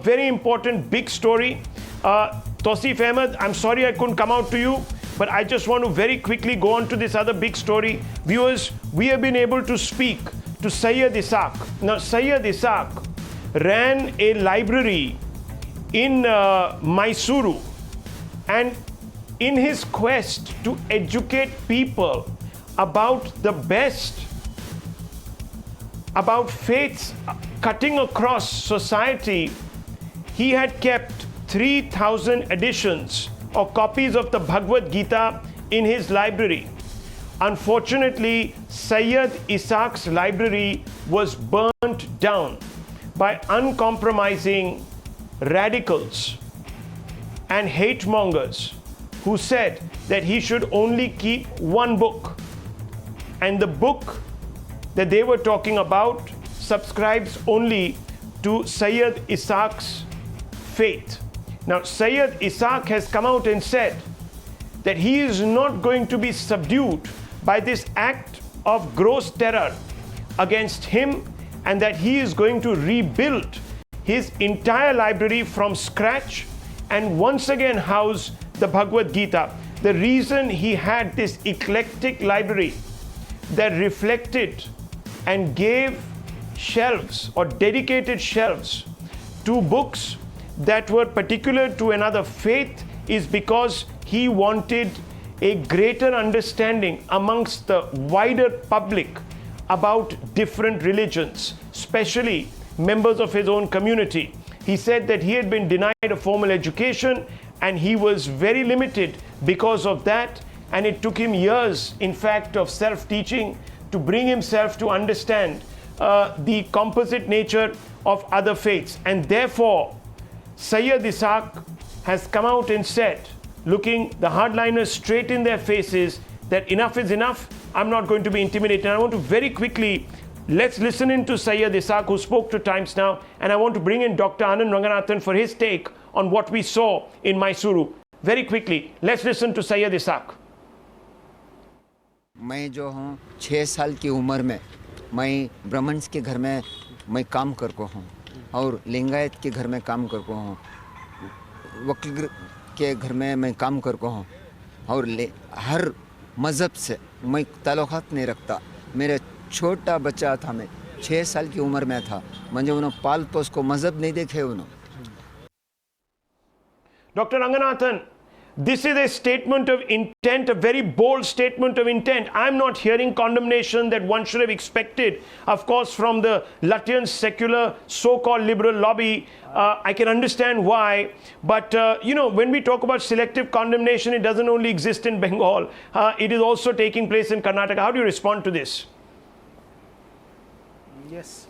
very important big story. Tausif Ahmed, I'm sorry I couldn't come out to you, but I just want to very quickly go on to this other big story. Viewers, we have been able to speak to Syed Isaaq. Now, Syed Isaaq ran a library in Mysuru, and in his quest to educate people about the best, about faiths cutting across society, he had kept 3,000 editions or copies of the Bhagavad Gita in his library. Unfortunately, Syed Isaaq's library was burnt down by uncompromising radicals and hate mongers who said that he should only keep one book. And the book that they were talking about subscribes only to Syed Isaaq's faith. Now, Syed Isaaq has come out and said that he is not going to be subdued by this act of gross terror against him, and that he is going to rebuild his entire library from scratch and once again house the Bhagavad Gita. The reason he had this eclectic library that reflected and gave shelves or dedicated shelves to books that were particular to another faith is because he wanted a greater understanding amongst the wider public about different religions, especially members of his own community. He said that he had been denied a formal education and he was very limited because of that, and it took him years, in fact, of self-teaching to bring himself to understand the composite nature of other faiths. And therefore, Syed Isaaq has come out and said, looking the hardliners straight in their faces, that enough is enough. I'm not going to be intimidated. And I want to very quickly, let's listen in to Syed Isaaq, who spoke to Times Now, and I want to bring in Dr. Anand Ranganathan for his take on what we saw in Mysuru. Very quickly, let's listen to Syed Isaaq. मैं जो हूँ 6 साल की उम्र में मैं Brahmins के घर में मैं काम करको हूँ और लिंगायत के घर में काम करको हूँ, वकील के घर में मैं काम करको हूँ और हर मज़हब से मैं ताल्लुक़ात नहीं रखता। मेरे छोटा बच्चा था, मैं 6 साल की उम्र में था, मुझे उन्होंने पाल पोस को मज़हब नहीं देखे उन्होंने। Dr. Ranganathan, this is a statement of intent, a very bold statement of intent. I'm not hearing condemnation that one should have expected, of course, from the Latvian secular so-called liberal lobby. I can understand why, but you know, when we talk about selective condemnation, it doesn't only exist in Bengal. It is also taking place in Karnataka. How do you respond to this? Yes.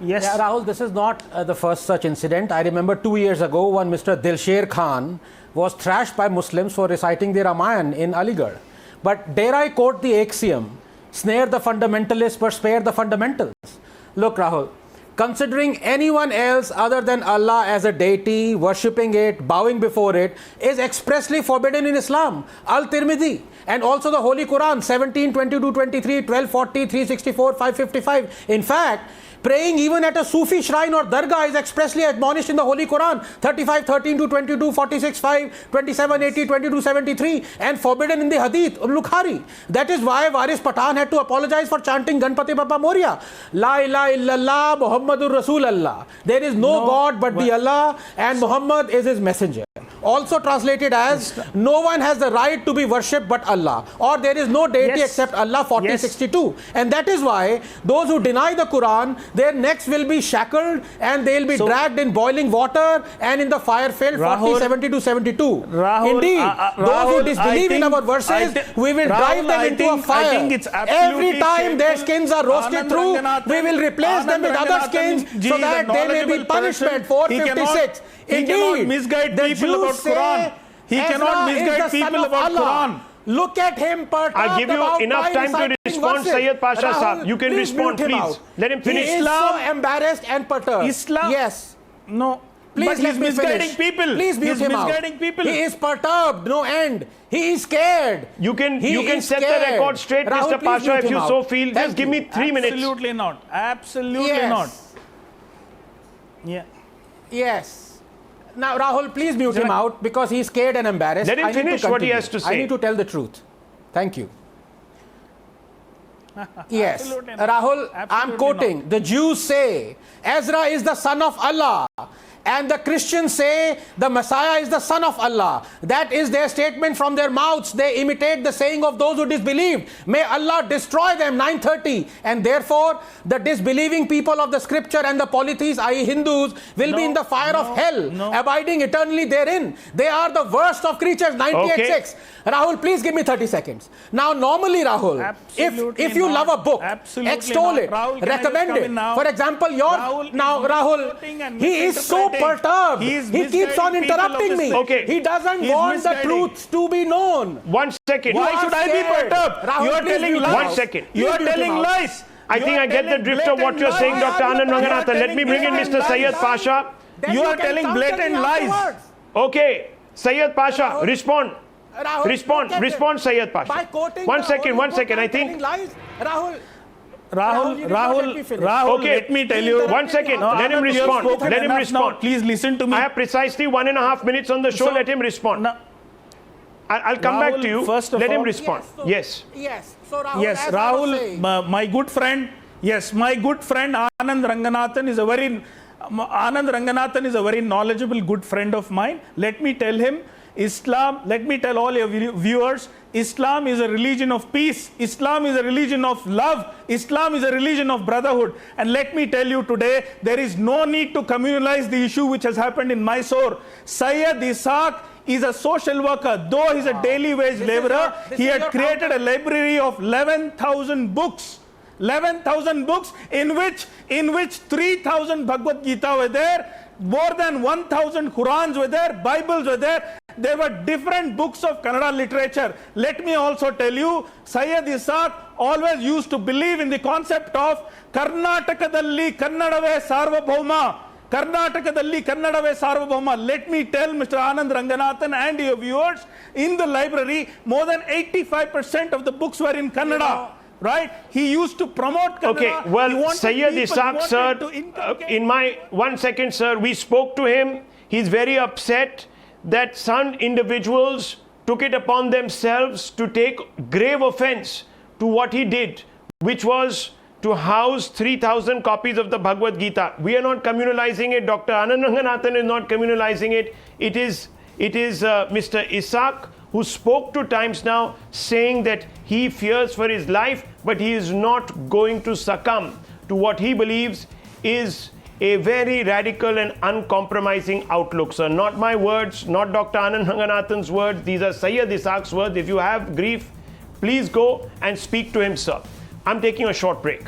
Yes. Yeah, Rahul, this is not the first such incident. I remember 2 years ago when Mr. Dilsher Khan was thrashed by Muslims for reciting the Ramayana in Aligarh. But dare I quote the axiom, snare the fundamentalists but spare the fundamentals. Look, Rahul, considering anyone else other than Allah as a deity, worshipping it, bowing before it, is expressly forbidden in Islam. Al-Tirmidhi, and also the Holy Quran, 17, 22, 23, 12, 40, 364, 555. In fact, praying even at a Sufi shrine or dargah is expressly admonished in the Holy Quran, 35, 13 to 22, 46, 5, 27, 80, 22, 73, and forbidden in the Hadith, Bukhari. That is why Waris Pathan had to apologize for chanting Ganpati Bappa Moria. La ilaha illallah Muhammadur Rasulallah. There is no God but the Allah, and Muhammad is his messenger. Also translated as, no one has the right to be worshipped but Allah, or there is no deity except Allah, 4062. And that is why those who deny the Quran, their necks will be shackled and they will be dragged in boiling water and in the fire filled, 40, 70 to 72. Rahul, Indeed, those who disbelieve in our verses, we will drive them into a fire. Every time their skins are roasted through, we will replace them with other skins so that they may be punishment. 456. He cannot misguide people about Quran. He cannot misguide people about Quran. Look at him perturbed. I'll give you enough time to respond, Syed Pasha Sahab. You can respond, please. Let him finish. He is so embarrassed and perturbed. Islam. Yes. No. Please but let he's me misguiding finish. people. Please mute him out. Misguiding people. He is perturbed. No end. He is scared. You can set the record straight, Rahul, Mr. Pasha, if you so feel. Thank Just give me 3 minutes. Absolutely not. Absolutely not. Yeah. Yes. Now, Rahul, please mute him out because he's scared and embarrassed. Let him I need to finish what he continue. has to say. I need to tell the truth. Thank you. Yes. Absolutely not. Rahul, I'm Absolutely quoting. not. The Jews say Ezra is the son of Allah. And the Christians say the Messiah is the son of Allah. That is their statement from their mouths. They imitate the saying of those who disbelieved. May Allah destroy them, 9:30. And therefore, the disbelieving people of the scripture and the polytheists, i.e. Hindus, will be in the fire of hell, abiding eternally therein. They are the worst of creatures, 98.6. Rahul, please give me 30 seconds. Now, normally, Rahul, if you love a book, extol it, Rahul, recommend it. For example, Rahul, he is so perturbed. He keeps on interrupting me. Okay. He doesn't want the truth to be known. 1 second. Why should I be perturbed? Rahul, You are please telling mute lies. him out. 1 second. You are Please mute telling him out. lies. I think I get the drift of what you're saying, Dr. Anand Ranganathan. Let me bring in Mr. Sayyid Pasha. Then You are can telling counter blatant me lies. afterwards. Okay. Sayyid Pasha, Rahul. respond. Rahul, look at Respond, it. Sayyid Pasha. By quoting 1 the second, Holy 1 Book, second. I I'm telling think. lies. Rahul, you did not let me finish. Rahul, Okay. let me tell you. 1 second. Let him Anand, you have respond. spoken Let him enough respond. now. Please listen to me. I have precisely 1.5 minutes on the show. So- Let him respond. No. I'll come back Rahul, to you. first of Let him all- respond. Yes. Yes. So Rahul, Yes, as I was Rahul, saying- my good friend. Yes, my good friend Anand Ranganathan is a very knowledgeable good friend of mine. Let me tell him, Islam. Let me tell all your viewers, Islam is a religion of peace. Islam is a religion of love. Islam is a religion of brotherhood. And let me tell you today, there is no need to communalize the issue which has happened in Mysore. Sayyid Ishaq is a social worker. Though he's a daily wage laborer, he had created a library of 11,000 books. 11,000 books in which 3,000 Bhagavad Gita were there, more than 1,000 Qurans were there, Bibles were there. There were different books of Kannada literature. Let me also tell you, Sayyid Ishaq always used to believe in the concept of Karnatakadalli Kannadave Sarvabhauma. Karnatakadalli Kannadave Sarvabhauma. Let me tell Mr. Anand Ranganathan and your viewers, in the library, more than 85% of the books were in Kannada. Right? He used to promote Kannada. Okay, well, Sayyid Ishaq, sir, in my 1 second, sir, we spoke to him. He's very upset that some individuals took it upon themselves to take grave offense to what he did, which was to house 3,000 copies of the Bhagavad Gita. We are not communalizing it. Dr. Anand Ranganathan is not communalizing it. It is Mr. Ishaq who spoke to Times Now saying that he fears for his life, but he is not going to succumb to what he believes is a very radical and uncompromising outlook, sir. Not my words, not Dr. Anand Ranganathan's words. These are Sayyid Ishaq's words. If you have grief, please go and speak to him, sir. I'm taking a short break.